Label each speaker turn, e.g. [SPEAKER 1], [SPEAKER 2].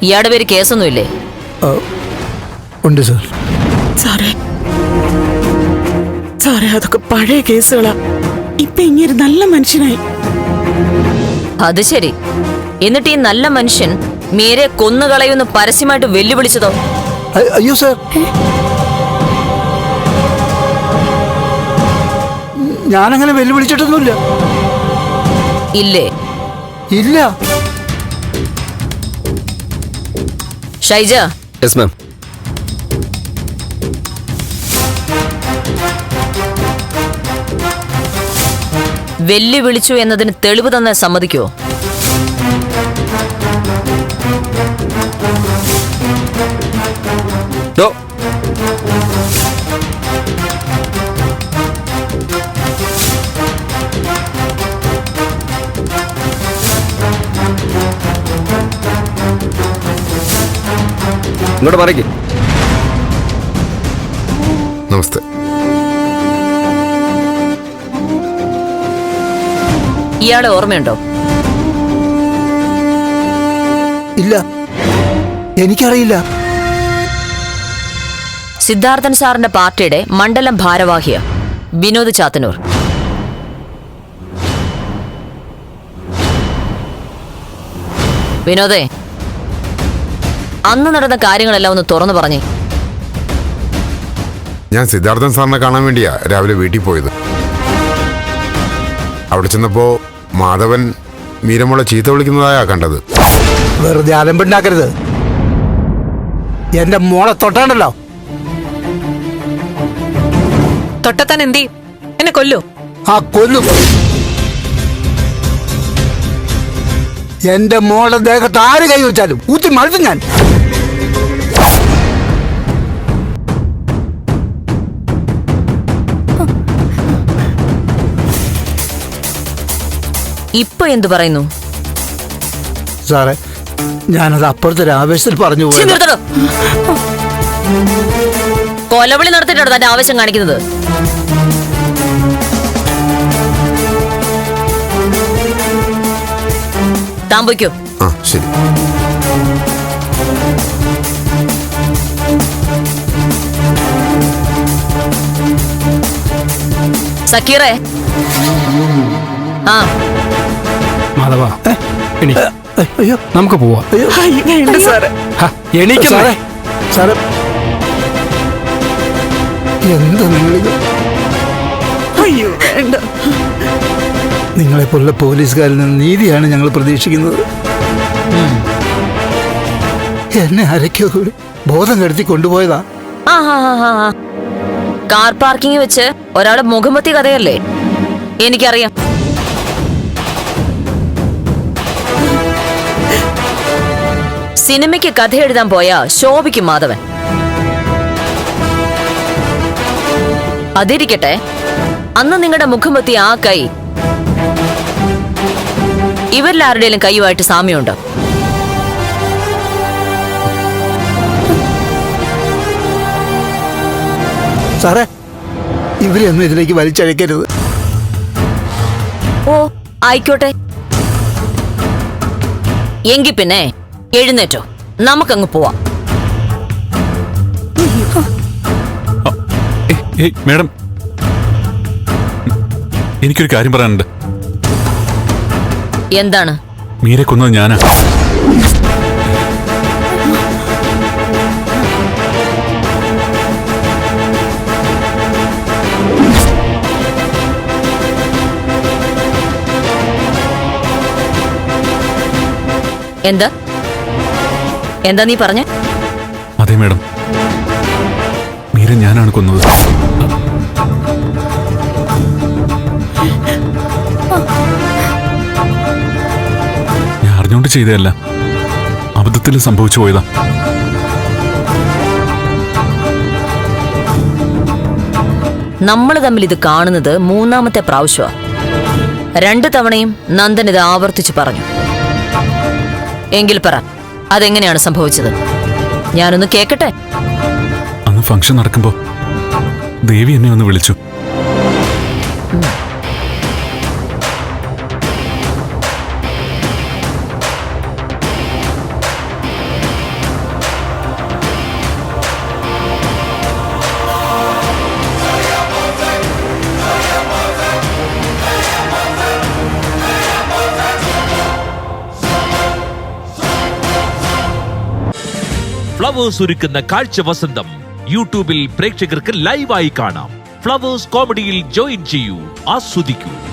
[SPEAKER 1] ഇയാളുടെ പേര് കേസൊന്നുമില്ലേ?
[SPEAKER 2] ഉണ്ട് സാർ.
[SPEAKER 3] സാറേ അതൊക്കെ പഴയ കേസുകളാ. ഇപ്പൊ ഇങ്ങനെ നല്ല മനുഷ്യനായി.
[SPEAKER 1] അത് ശരി. എന്നിട്ട് ഈ നല്ല മനുഷ്യൻ മീരെ കൊന്നുകളയുന്ന പരസ്യമായിട്ട് വെല്ലുവിളിച്ചതോ?
[SPEAKER 2] അയ്യോ സാർ, ഞാനങ്ങനെ വെല്ലുവിളിച്ചിട്ടൊന്നുമില്ല.
[SPEAKER 1] ഇല്ലേ?
[SPEAKER 2] ഇല്ല.
[SPEAKER 1] ഷൈജ.
[SPEAKER 4] Yes ma'am.
[SPEAKER 1] വെല്ലുവിളിച്ചു എന്നതിന് തെളിവ് തന്നെ സമ്മതിക്കുമോ?
[SPEAKER 4] ഇങ്ങോട്ട് പറയ്ക്ക്.
[SPEAKER 5] നമസ്തേ.
[SPEAKER 1] ഇയാളെ ഓർമ്മയുണ്ടോ?
[SPEAKER 2] ഇല്ല, എനിക്കറിയില്ല.
[SPEAKER 1] സിദ്ധാർത്ഥൻ സാറിന്റെ പാർട്ടിയുടെ മണ്ഡലം ഭാരവാഹിയ വിനോദ് ചാത്തന്നൂർ. വിനോദേ, അന്ന് നടന്ന കാര്യങ്ങളെല്ലാം ഒന്ന് തുറന്നു പറഞ്ഞേ.
[SPEAKER 5] ഞാൻ സിദ്ധാർത്ഥൻ സാറിനെ കാണാൻ വേണ്ടിയാ രാവിലെ വീട്ടിൽ പോയത്. അവിടെ ചെന്നപ്പോ മാധവൻ മീരമോളെ ചീത്ത വിളിക്കുന്നതായാ കണ്ടത്.
[SPEAKER 2] വെറുതെ അലമ്പുണ്ടാക്കരുത്. എന്റെ മോളെ തൊട്ടാണ്ടല്ലോ.
[SPEAKER 3] തൊട്ടത്താൻ എന്തി എന്നെ കൊല്ലു?
[SPEAKER 2] ആ കൊല്ലും. എന്റെ മോളുടെ ദേഹത്ത് ആര് കൈ വെച്ചാലും ഊത്തി മഴുത്തും ഞാൻ.
[SPEAKER 1] ഇപ്പൊ എന്തു പറയുന്നു?
[SPEAKER 2] സാറേ, ഞാനത് അപ്പുറത്തെ ആവേശത്തിൽ പറഞ്ഞു പോയി.
[SPEAKER 1] കൊലവിളി നടത്തിയിട്ടാണ് തന്റെ ആവശ്യം കാണിക്കുന്നത്. താൻ പോയിക്കോ.
[SPEAKER 5] ആ ശരി.
[SPEAKER 1] സക്കീറേ. ആ
[SPEAKER 6] മാധവ,
[SPEAKER 2] അയ്യോ,
[SPEAKER 6] നമുക്ക് പോവാം.
[SPEAKER 3] സാറേ
[SPEAKER 6] എനിക്ക്
[SPEAKER 2] സാറേ, സാറേ, എന്താ നിങ്ങളിത്?
[SPEAKER 3] അയ്യോ വേണ്ട.
[SPEAKER 2] നിങ്ങളെപ്പോലുള്ള പോലീസുകാരിൽ നിന്ന് നീതിയാണ് ഞങ്ങൾ പ്രതീക്ഷിക്കുന്നത്. എന്നെ ആരൊക്കെയോ ബോധം കെടുത്തി കൊണ്ടുപോയതാ.
[SPEAKER 1] കാർ പാർക്കിംഗ് വെച്ച് ഒരാളെ മുഖമത്തി കഥയല്ലേ? എനിക്കറിയാം. സിനിമയ്ക്ക് കഥ എഴുതാൻ പോയ ശോഭിക്കും മാധവൻ. അതിരിക്കട്ടെ, അന്ന് നിങ്ങളുടെ മുഖമത്തി ആ കൈ ഇവരിലാരുടെയും കൈയുമായിട്ട് സാമ്യമുണ്ടോ?
[SPEAKER 2] സാറേ, ഇവരെയൊന്നും ഇതിലേക്ക് വലിച്ചഴക്കരുത്.
[SPEAKER 1] ഓ ആയിക്കോട്ടെ. എങ്കി പിന്നെ എഴുന്നേറ്റോ, നമുക്കങ്ങ് പോവാം.
[SPEAKER 7] മേഡം, എനിക്കൊരു കാര്യം പറയാനുണ്ട്.
[SPEAKER 1] എന്താണ്?
[SPEAKER 7] മീരെ കൊന്നത് ഞാനാ.
[SPEAKER 1] എന്താ എന്താ നീ പറഞ്ഞ?
[SPEAKER 7] അതെ മേഡം, മീരെ ഞാനാണ് കൊന്നത്. ഞാൻ അറിഞ്ഞുകൊണ്ട് ചെയ്തതല്ല, അബദ്ധത്തിൽ സംഭവിച്ചു പോയതാ.
[SPEAKER 1] നമ്മൾ തമ്മിൽ ഇത് കാണുന്നത് മൂന്നാമത്തെ പ്രാവശ്യമാണ്. 2 തവണയും നന്ദൻ ഇത് ആവർത്തിച്ചു പറഞ്ഞു. എങ്കിൽ പറ, അതെങ്ങനെയാണ് സംഭവിച്ചത്? ഞാനൊന്ന് കേക്കട്ടെ.
[SPEAKER 7] അന്ന് ഫംഗ്ഷൻ നടക്കുമ്പോ ദേവി എന്നെ ഒന്ന് വിളിച്ചു.
[SPEAKER 4] ഫ്ലവേഴ്സ് ഒരുക്കുന്ന കാഴ്ച വസന്തം യൂട്യൂബിൽ പ്രേക്ഷകർക്ക് ലൈവായി കാണാം. ഫ്ലവേഴ്സ് കോമഡിയിൽ ജോയിൻ ചെയ്യൂ, ആസ്വദിക്കൂ.